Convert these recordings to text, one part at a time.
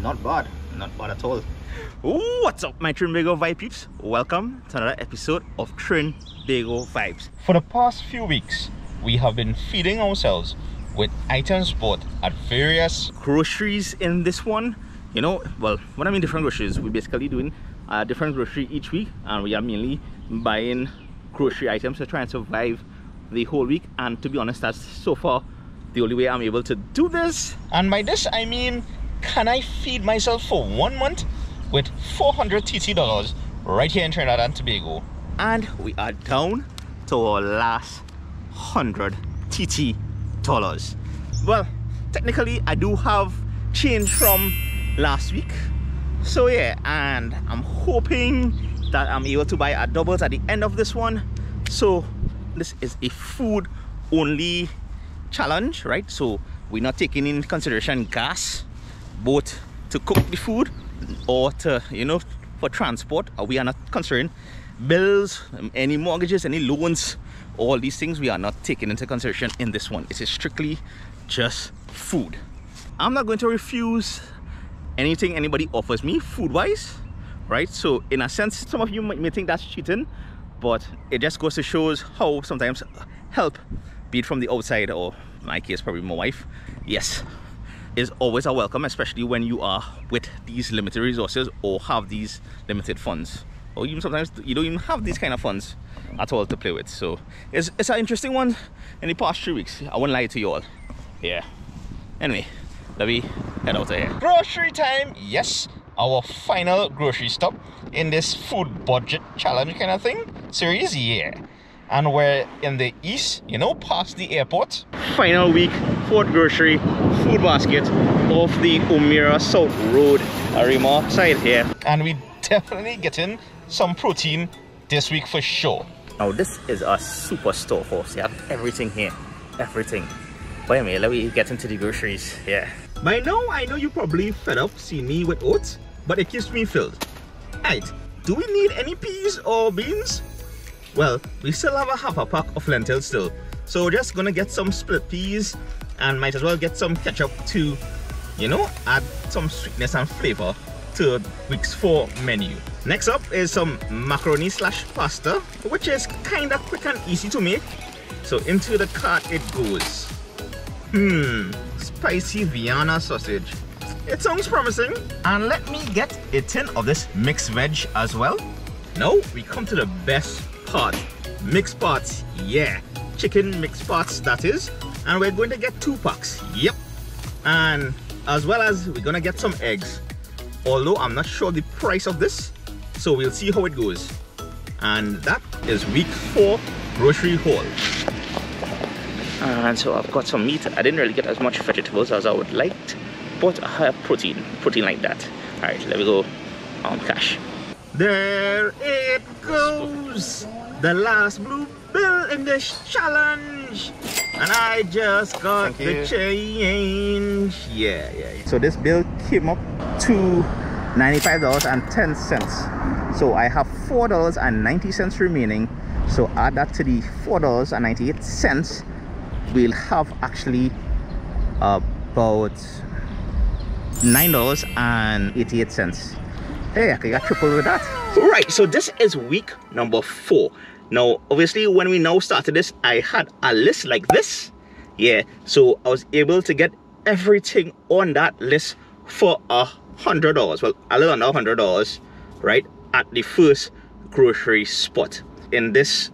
Not bad at all. What's up, my Trinbago Vibe peeps? Welcome to another episode of Trinbago Vibes. For the past few weeks, we have been feeding ourselves with items bought at various Groceries in this one, you know, well, when I mean different groceries, we're basically doing a different grocery each week, and we are mainly buying grocery items to try and survive the whole week. And to be honest, that's so far the only way I'm able to do this. And by this I mean, can I feed myself for 1 month with 400 TT dollars right here in Trinidad and Tobago? And we are down to our last 100 TT dollars. Well, technically I do have change from last week, so yeah, and I'm hoping that I'm able to buy a doubles at the end of this one. So this is a food only challenge, right? So we're not taking in consideration gas, both to cook the food or to, you know, for transport. We are not considering bills, any mortgages, any loans. All these things we are not taking into consideration in this one. It is strictly just food. I'm not going to refuse anything anybody offers me food wise, right? So in a sense, some of you may think that's cheating, but it just goes to shows how sometimes help, be it from the outside or in my case probably my wife, yes, is always a welcome, especially when you are with these limited resources or have these limited funds, or even sometimes you don't even have these kind of funds at all to play with. So it's an interesting one in the past 3 weeks, I won't lie to you all. Yeah, anyway, let me head out of here. Grocery time, yes, our final grocery stop in this food budget challenge kind of thing series, yeah. And we're in the east, you know, past the airport. Final week, fourth grocery, food basket off the Umira South Road, Arima side here. And we definitely getting some protein this week for sure. Now this is a super storehouse. You have everything here, everything. Wait a minute, let me get into the groceries. Yeah. By now, I know you probably fed up seeing me with oats, but it keeps me filled. Alright, do we need any peas or beans? Well, we still have a half a pack of lentils still, so we're just gonna get some split peas and might as well get some ketchup to, you know, add some sweetness and flavor to week's 4 menu. Next up is some macaroni / pasta, which is kinda quick and easy to make. So into the cart it goes. Spicy Vienna sausage. It sounds promising. And let me get a tin of this mixed veg as well. Now we come to the best part, mixed parts. Yeah, chicken mixed parts, that is. And we're going to get 2 packs. Yep. And as well as we're gonna get some eggs, although I'm not sure the price of this, so we'll see how it goes. And that is week 4 grocery haul. And so I've got some meat. I didn't really get as much vegetables as I would like, but I have protein like that. All right, let me go on cash. There it goes, the last blue bill in this challenge, and I just got the change. Yeah. So this bill came up to $95.10. So I have $4.90 remaining. So add that to the $4.98. We'll have actually about $9.88. Hey, I got triple with that. Right, so this is week number 4. Now, obviously, when we now started this, I had a list like this. Yeah, so I was able to get everything on that list for $100. Well, a little under $100, right, at the first grocery spot. In this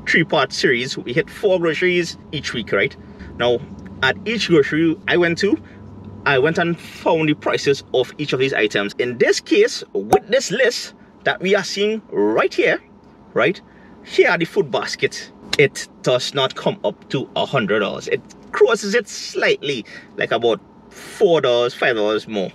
3-part series, we hit 4 groceries each week, right? Now, at each grocery I went and found the prices of each of these items. In this case, with this list that we are seeing right here, right? Here are the food basket. It does not come up to $100. It crosses it slightly, like about $4, $5 more.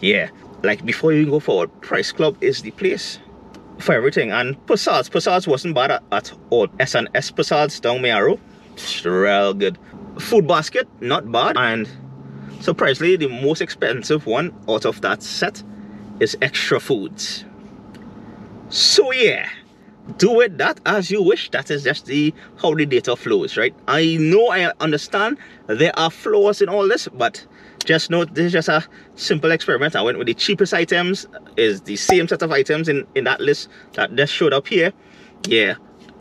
Yeah, like before you go forward, Price Club is the place for everything. And Passards wasn't bad at all. S&S Passards down Mayaro, real good. Food basket, not bad. And surprisingly, the most expensive one out of that set is Extra Foods. So yeah, do with that as you wish. That is just how the data flows, right? I know, I understand there are flaws in all this, but Just note, this is just a simple experiment. I went with the cheapest items, is the same set of items in that list that just showed up here. Yeah,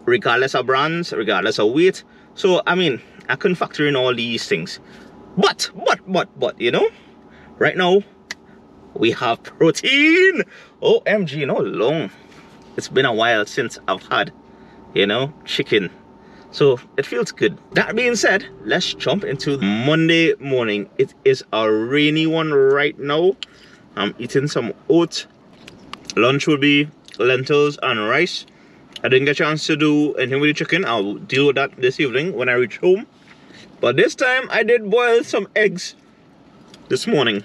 regardless of brands, regardless of weight. So, I mean, I couldn't factor in all these things. But, you know, right now, we have protein. OMG, no long. It's been a while since I've had, you know, chicken. So it feels good. That being said, let's jump into Monday morning. It is a rainy one right now. I'm eating some oats. Lunch will be lentils and rice. I didn't get a chance to do anything with the chicken. I'll deal with that this evening when I reach home. But this time I did boil some eggs this morning.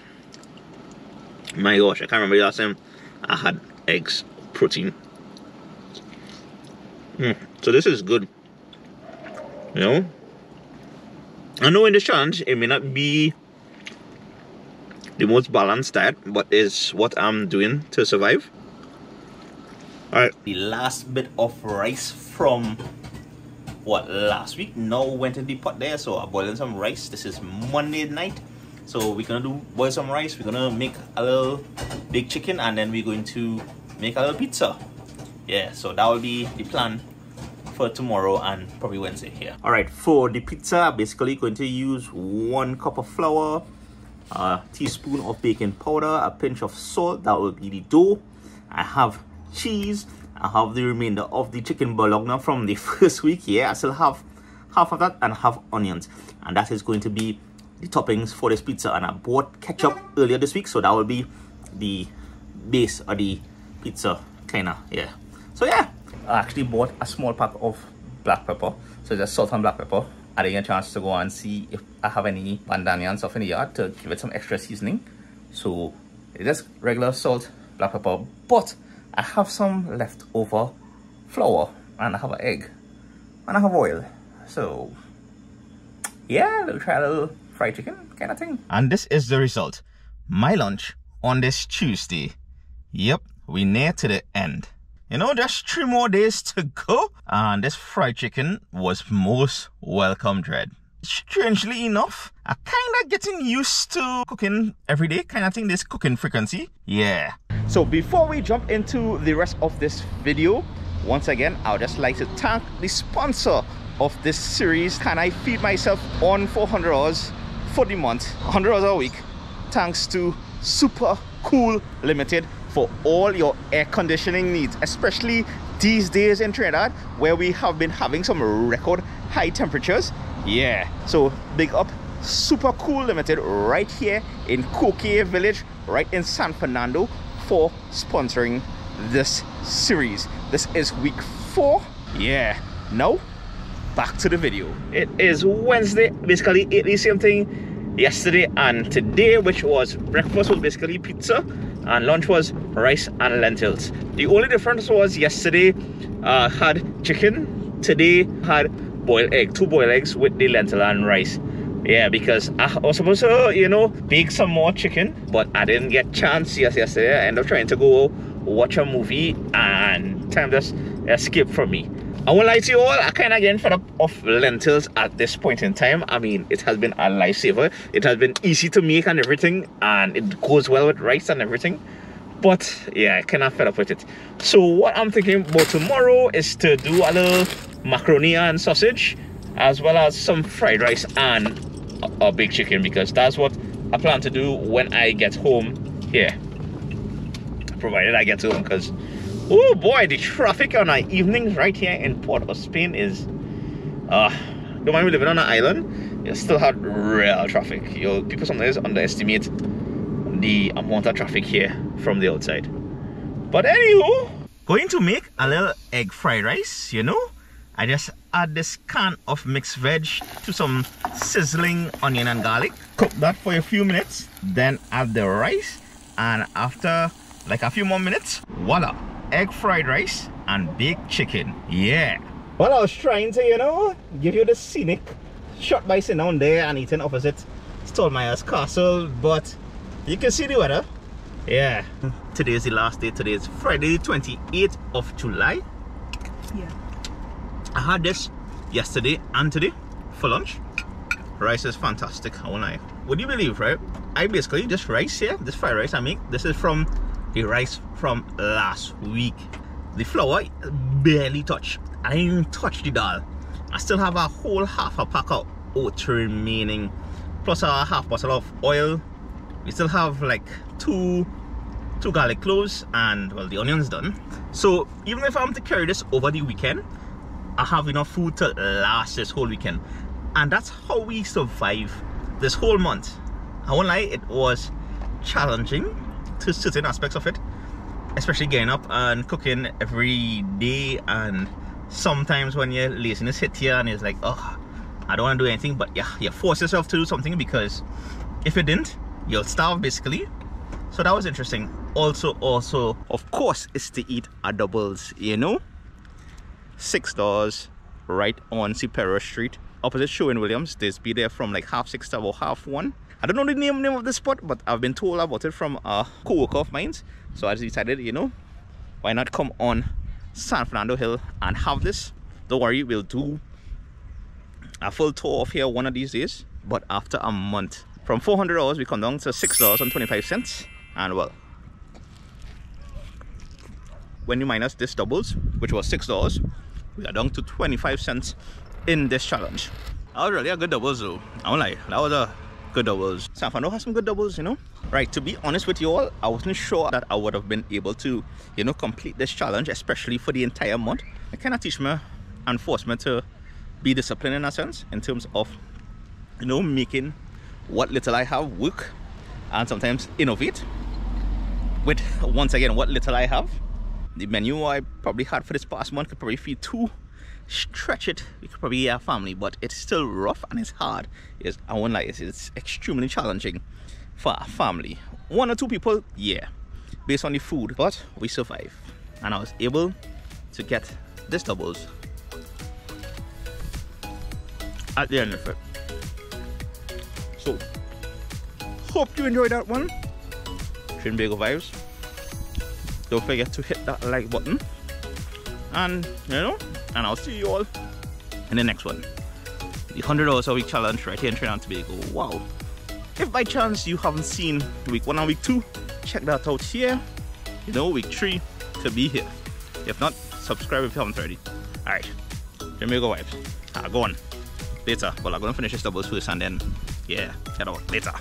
My gosh, I can't remember the last time I had eggs, protein. So this is good. You know, I know in this challenge it may not be the most balanced diet, but is what I'm doing to survive. Alright, the last bit of rice from what, last week now went in the pot there, so I'm boiling some rice. This is Monday night, so we're gonna boil some rice. We're gonna make a little big chicken, and then we're going to make a little pizza. Yeah, so that will be the plan for tomorrow and probably Wednesday here. Alright, for the pizza, I'm basically going to use 1 cup of flour, a teaspoon of baking powder, a pinch of salt. That will be the dough. I have cheese. I have the remainder of the chicken bologna from the first week. Yeah, I still have half of that, and have onions, and that is going to be the toppings for this pizza. And I bought ketchup earlier this week, so that will be the base of the pizza, kinda. Yeah, so yeah, I actually bought a small pack of black pepper, so just salt and black pepper. I didn't get a chance to go and see if I have any bandana and stuff in the yard to give it some extra seasoning. So it's just regular salt, black pepper, but I have some leftover flour, and I have an egg, and I have oil. So yeah, we'll try a little fried chicken kind of thing. And this is the result. My lunch on this Tuesday. Yep, we near to the end. You know, just 3 more days to go, and this fried chicken was most welcome, Dread. Strangely enough, I kinda getting used to cooking every day kind of thing, this cooking frequency. Yeah. So before we jump into the rest of this video, once again, I would just like to thank the sponsor of this series. Can I feed myself on $400 for the month, $100 a week, thanks to Super Cool Limited for all your air conditioning needs, especially these days in Trinidad where we have been having some record high temperatures. Yeah, so big up Super Cool Limited right here in Coquet Village, right in San Fernando, for sponsoring this series. This is week 4. Yeah, now back to the video. It is Wednesday, basically ate the same thing yesterday and today, which was breakfast was basically pizza and lunch was rice and lentils. The only difference was yesterday had chicken, today had boiled egg, 2 boiled eggs with the lentil and rice. Yeah, because I was supposed to, you know, bake some more chicken, but I didn't get chance yesterday. I ended up trying to go watch a movie and time just escaped from me. I won't lie to you all, I kind of getting fed up of lentils at this point in time. I mean, it has been a lifesaver. It has been easy to make and everything, and it goes well with rice and everything. But yeah, I kind of fed up with it. So what I'm thinking about tomorrow is to do a little macaroni and sausage, as well as some fried rice and a baked chicken, because that's what I plan to do when I get home here, provided I get home, because oh boy, the traffic on our evenings right here in Port of Spain is don't mind me living on an island, you still have real traffic. People sometimes underestimate the amount of traffic here from the outside. But anywho, going to make a little egg fried rice. You know, I just add this can of mixed veg to some sizzling onion and garlic, cook that for a few minutes, then add the rice, and after like a few more minutes, voila, egg fried rice and baked chicken. Yeah. Well, I was trying to, you know, give you the scenic shot by sitting down there and eating opposite Stallmeyer's Castle, but you can see the weather. Yeah. Today is the last day. Today is Friday, 28th of July. Yeah. I had this yesterday and today for lunch. Rice is fantastic, I won't lie. Would you believe, right? I basically just rice here, this fried rice I make. This is from the rice from last week. The flour barely touched. I didn't even touch the dal. I still have a whole half a pack of oats remaining, plus a half bottle of oil. We still have like two garlic cloves, and well, the onions done. So even if I'm to carry this over the weekend, I have enough food to last this whole weekend. And that's how we survive this whole month. I won't lie, it was challenging to certain aspects of it, especially getting up and cooking every day. And sometimes when your laziness hit you and it's like, oh, I don't want to do anything, but yeah, you force yourself to do something, because if you didn't, you'll starve basically. So that was interesting. Also, of course, is to eat a doubles, you know. $6 right on Superior Street, opposite Sherwin-Williams. This be there from like 6:30 to about 1:30. I don't know the name of the spot, but I've been told about it from a co-worker of mine. So I decided, you know, why not come on San Fernando Hill and have this. Don't worry, we'll do a full tour of here one of these days, but after a month. From $400 we come down to $6.25, and well, when you minus this doubles, which was $6, we are down to 25 cents in this challenge. That was really a good doubles though. I won't lie, that was a good doubles. San Fernando has some good doubles, you know. Right, to be honest with you all, I wasn't sure that I would have been able to, you know, complete this challenge, especially for the entire month. It kind of teach me and force me to be disciplined in a sense, in terms of, you know, making what little I have work, and sometimes innovate with, once again, what little I have. The menu I probably had for this past month could probably feed 2. Stretch it, we could probably eat a family, but it's still rough and it's hard. I won't lie, it's extremely challenging for a family. 1 or 2 people, yeah, based on the food, but we survive. And I was able to get this doubles at the end of it. So, hope you enjoyed that one. Trinbago Vibes. Don't forget to hit that like button. And, you know, and I'll see you all in the next one. The $100 a week challenge right here in Trinidad and Tobago. Wow. If by chance you haven't seen week 1 and week 2, check that out here. You know, week 3 to be here. If not, subscribe if you haven't already. Alright. Trinbago Vibes. Go on. Later. Well, I'm gonna finish this doubles first and then, yeah, head out later.